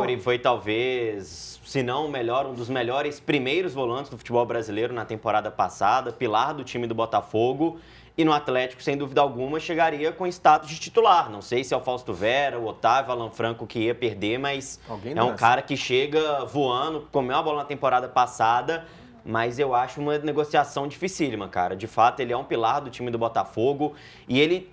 Gregory foi talvez, se não o melhor, um dos melhores primeiros volantes do futebol brasileiro na temporada passada, pilar do time do Botafogo. E no Atlético, sem dúvida alguma, chegaria com status de titular. Não sei se é o Fausto Vera, o Otávio, o Alan Franco que ia perder, mas é um cara que chega voando, comeu a bola na temporada passada, mas eu acho uma negociação dificílima, cara. De fato, ele é um pilar do time do Botafogo e ele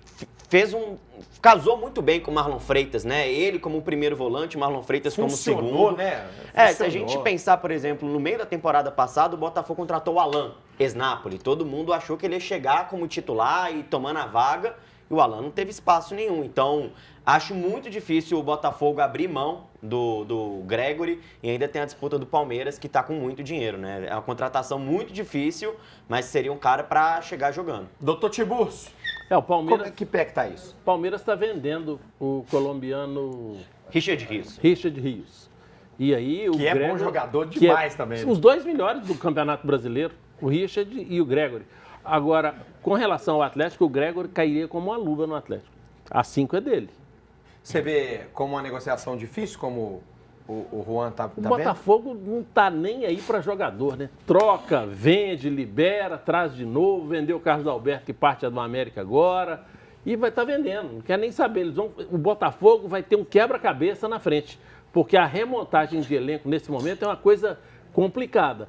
casou muito bem com o Marlon Freitas, né? Ele como o primeiro volante, o Marlon Freitas como o segundo. Né? Se a gente pensar, por exemplo, no meio da temporada passada, o Botafogo contratou o Alan, ex-Napoli. Todo mundo achou que ele ia chegar como titular e tomando a vaga, e o Alan não teve espaço nenhum. Então, acho muito difícil o Botafogo abrir mão do Gregory e ainda tem a disputa do Palmeiras, que está com muito dinheiro, né? É uma contratação muito difícil, mas seria um cara para chegar jogando. Doutor Tiburcio. O Palmeiras, Que pé que tá isso? O Palmeiras está vendendo o colombiano Richard Rios. E aí que é bom jogador demais também. Os dois melhores do Campeonato Brasileiro, o Richard e o Gregory. Agora, com relação ao Atlético, o Gregory cairia como uma luva no Atlético. A 5 é dele. Você vê como uma negociação difícil, como o Juan tá O Botafogo não tá nem aí para jogador, né? Troca, vende, libera, traz de novo, vendeu o Carlos Alberto, que parte do América agora, e vai estar vendendo, não quer nem saber. O Botafogo vai ter um quebra-cabeça na frente, porque a remontagem de elenco nesse momento é uma coisa complicada.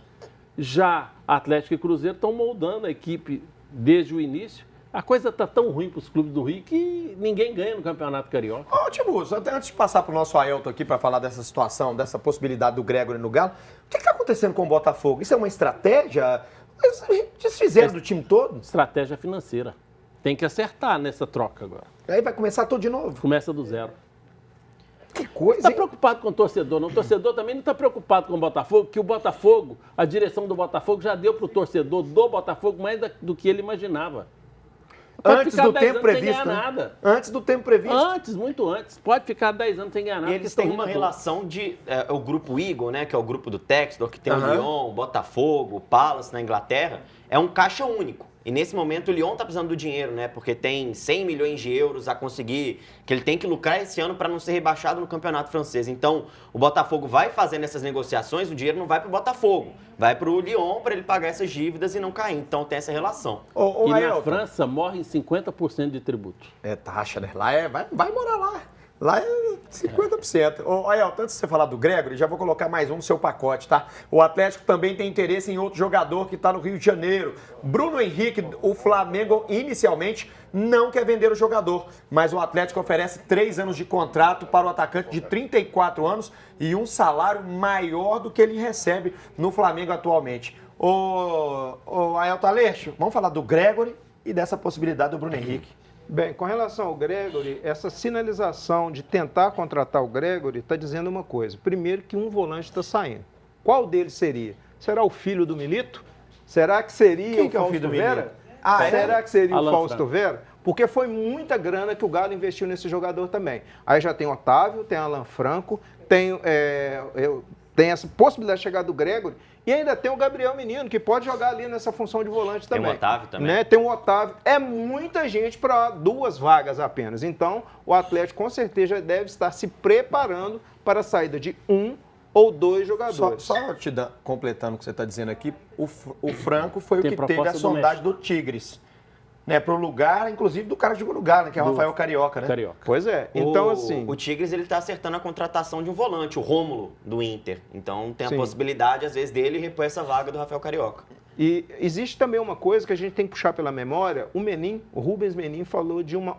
Já Atlético e Cruzeiro estão moldando a equipe desde o início. A coisa está tão ruim para os clubes do Rio que ninguém ganha no Campeonato Carioca. Ô, Tiburcio, até antes de passar para o nosso Ailton aqui para falar dessa situação, dessa possibilidade do Gregory no Galo, o que está acontecendo com o Botafogo? Isso é uma estratégia? Eles desfizeram do time todo? Estratégia financeira. Tem que acertar nessa troca agora. Aí vai começar tudo de novo? Começa do zero. Que coisa, Não está preocupado com o torcedor, não. O torcedor também não está preocupado com o Botafogo, que o Botafogo, a direção do Botafogo já deu para o torcedor do Botafogo mais do que ele imaginava. Antes do tempo previsto, sem ganhar nada. Antes do tempo previsto. Antes, muito antes. Pode ficar 10 anos sem ganhar nada. E eles têm uma relação de... o grupo Eagle, né, que é o grupo do Textor, que tem o Lyon, o Botafogo, o Palace na Inglaterra, é um caixa único. E nesse momento o Lyon tá precisando do dinheiro, né? Porque tem 100 milhões de euros a conseguir, que ele tem que lucrar esse ano para não ser rebaixado no campeonato francês. Então, o Botafogo vai fazendo essas negociações, o dinheiro não vai pro Botafogo, vai pro Lyon para ele pagar essessas dívidas e não cair. Então tem essa relação. E na França morrem 50% de tributo. É taxa, né? Lá vai morar lá. Lá é 50%. Ô, Ailton, antes de você falar do Gregory, já vou colocar mais um no seu pacote, tá? O Atlético também tem interesse em outro jogador que está no Rio de Janeiro. Bruno Henrique, o Flamengo inicialmente não quer vender o jogador, mas o Atlético oferece 3 anos de contrato para o atacante de 34 anos e um salário maior do que ele recebe no Flamengo atualmente. Ô Ailton Aleixo, vamos falar do Gregory e dessa possibilidade do Bruno Henrique. Bem, com relação ao Gregory, essa sinalização de tentar contratar o Gregory está dizendo uma coisa. Primeiro, que um volante está saindo. Qual deles seria? Será o filho do Milito? Será que seria o Fausto Vera? Será que seria o Fausto Vera? Porque foi muita grana que o Galo investiu nesse jogador também. Aí já tem Otávio, tem Alan Franco, tem essa possibilidade de chegar do Gregory. E ainda tem o Gabriel Menino, que pode jogar ali nessa função de volante também. Tem o Otávio também. Né? Tem o Otávio. É muita gente para 2 vagas apenas. Então, o Atlético com certeza deve estar se preparando para a saída de 1 ou 2 jogadores. Só completando o que você está dizendo aqui, o Franco foi o que teve a sondagem do Tigres. Né, para o lugar, inclusive, do cara que jogou no Galo, que é o Rafael Carioca, né? Carioca. Pois é. Então, assim... O Tigres, ele tá acertando a contratação de um volante, o Rômulo, do Inter. Então, tem a possibilidade, às vezes, dele repor essa vaga do Rafael Carioca. E existe também uma coisa que a gente tem que puxar pela memória. O Rubens Menin falou de uma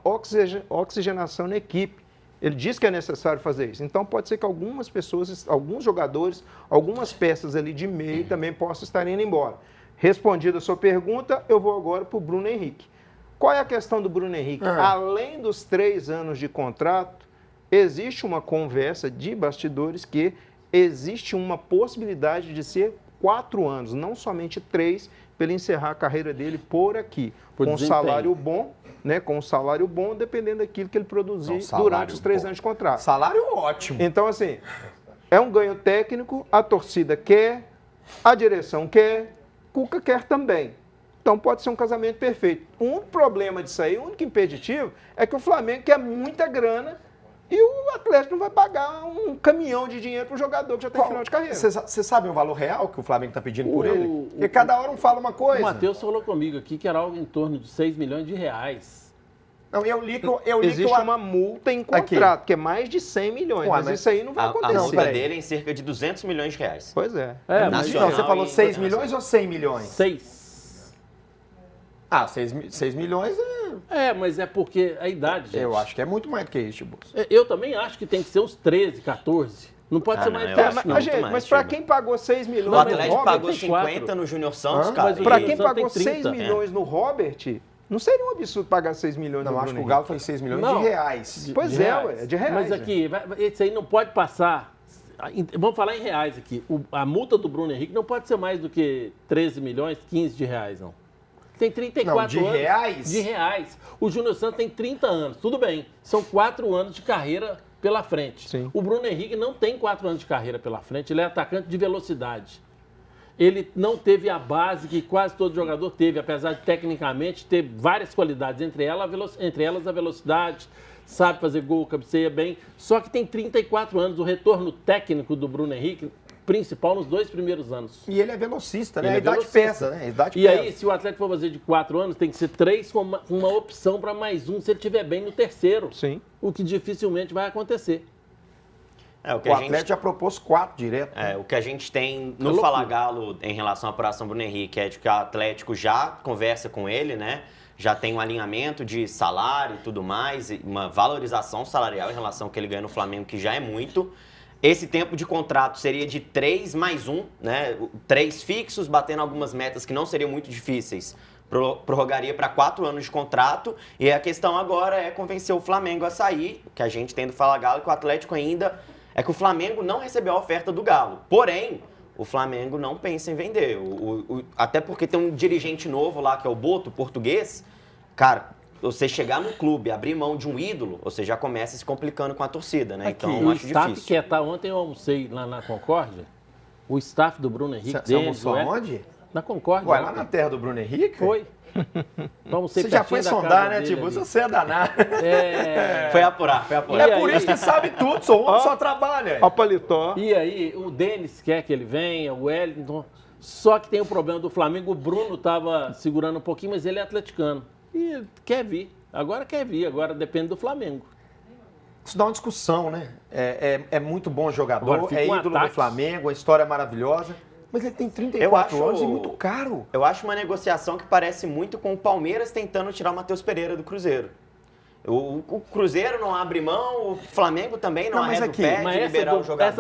oxigenação na equipe. Ele disse que é necessário fazer isso. Então, pode ser que algumas pessoas, alguns jogadores, algumas peças ali de meio também possam estar indo embora. Respondida a sua pergunta, eu vou agora para o Bruno Henrique. Qual é a questão do Bruno Henrique? Além dos 3 anos de contrato, existe uma conversa de bastidores que existe uma possibilidade de ser 4 anos, não somente 3, para ele encerrar a carreira dele por aqui. Com um salário bom, né? Com um salário bom, dependendo daquilo que ele produzir durante os 3 anos de contrato. Salário ótimo. Então, assim, é um ganho técnico, a torcida quer, a direção quer, Cuca quer também. Então pode ser um casamento perfeito. O único problema disso aí, o único impeditivo, é que o Flamengo quer muita grana E o Atlético não vai pagar um caminhão de dinheiro para o jogador que já está em final de carreira. Você sabe o valor real que o Flamengo está pedindo por ele? O- Porque cada hora um fala uma coisa. O Matheus falou comigo aqui que era algo em torno de 6 milhões de reais. Não, eu li que Existe uma multa em contrato, que é mais de 100 milhões, Ué, mas isso aí não vai A acontecer. multa peraí. dele é em cerca de 200 milhões de reais. Pois é. É, Não, nacional você falou e 6 internacional. milhões ou 100 milhões? 6. Ah, 6 milhões Mas é porque a idade, gente. eu acho que é muito mais do que isso, Tiburcio. Eu também acho que tem que ser uns 13, 14. Não pode ser não, mais eu que acho isso, que não. não. Gente, mais, mas para Tiba. quem pagou 6 milhões O Não, Atlético no pagou Robert, tem 4. 50 no Júnior Santos, Hã? cara. Mas o e- para Júnior quem Santos pagou tem 6 30. milhões no Robert, não seria um absurdo pagar 6 milhões Não, no acho que Bruno o Galo Henrique. foi 6 milhões Não. de reais. Pois De é, reais. ué, de reais. Mas aqui, esse aí não pode passar. Vamos falar em reais aqui. A multa do Bruno Henrique não pode ser mais do que 13 milhões, 15 de reais, não. Tem 34 Não, de anos. reais? De reais. O Júnior Santos tem 30 anos. Tudo bem. São 4 anos de carreira pela frente. Sim. O Bruno Henrique não tem 4 anos de carreira pela frente. Ele é atacante de velocidade. Ele não teve a base que quase todo jogador teve, apesar de tecnicamente ter várias qualidades, entre elas a velocidade, sabe fazer gol, cabeceia bem, só que tem 34 anos. O retorno técnico do Bruno Henrique, principal nos 2 primeiros anos. E ele é velocista, né? Ele A é idade velocista. pesa, né? A idade E pesa. aí, se o Atlético for fazer de 4 anos, tem que ser 3 com uma opção para mais um, se ele estiver bem no terceiro. Sim. O que dificilmente vai acontecer. o que O a gente Atlético já propôs 4 direto. O que a gente tem É no loucura. Fala Galo em relação à apuração Bruno Henrique é de que o Atlético já conversa com ele, né? Já tem um alinhamento de salário e tudo mais, e uma valorização salarial em relação ao que ele ganha no Flamengo, que já é muito. Esse tempo de contrato seria de 3 mais 1, né? 3 fixos, batendo algumas metas que não seriam muito difíceis. Prorrogaria para 4 anos de contrato. E a questão agora é convencer o Flamengo a sair, que a gente tem do Fala Galo, que o Atlético ainda... É que o Flamengo não recebeu a oferta do Galo. Porém, o Flamengo não pensa em vender. Até porque tem um dirigente novo lá, que é o Boto, português. Cara, você chegar no clube, abrir mão de um ídolo, você já começa se complicando com a torcida, né? Aqui, Então, o acho staff difícil. quer estar. Ontem eu almocei lá na Concórdia. O staff do Bruno Henrique Você almoçou deles, aonde? Na Concórdia. Ué, lá ontem. na terra do Bruno Henrique? Foi. Almocei Você já pertinho foi da sondar, casa né, dele Tiburcio? ali. Você é danado. Foi apurar, foi apurar. E É por aí? isso que sabe tudo, só homem só trabalha. Ó, paletó. E aí, o Denis quer que ele venha, o Wellington. Só que tem o problema do Flamengo. O Bruno estava segurando um pouquinho, mas ele é atleticano. E ele quer vir. Agora quer vir, agora depende do Flamengo. Isso dá uma discussão, né? É muito bom jogador, Agora, fica é um ídolo do ataque. Flamengo, a história é maravilhosa. Mas ele tem 34 Eu acho- anos e muito caro. Eu acho uma negociação que parece muito com o Palmeiras tentando tirar o Matheus Pereira do Cruzeiro. O Cruzeiro não abre mão, o Flamengo também não Não, mas arreda o aqui, pé Mas de liberar o jogador. essa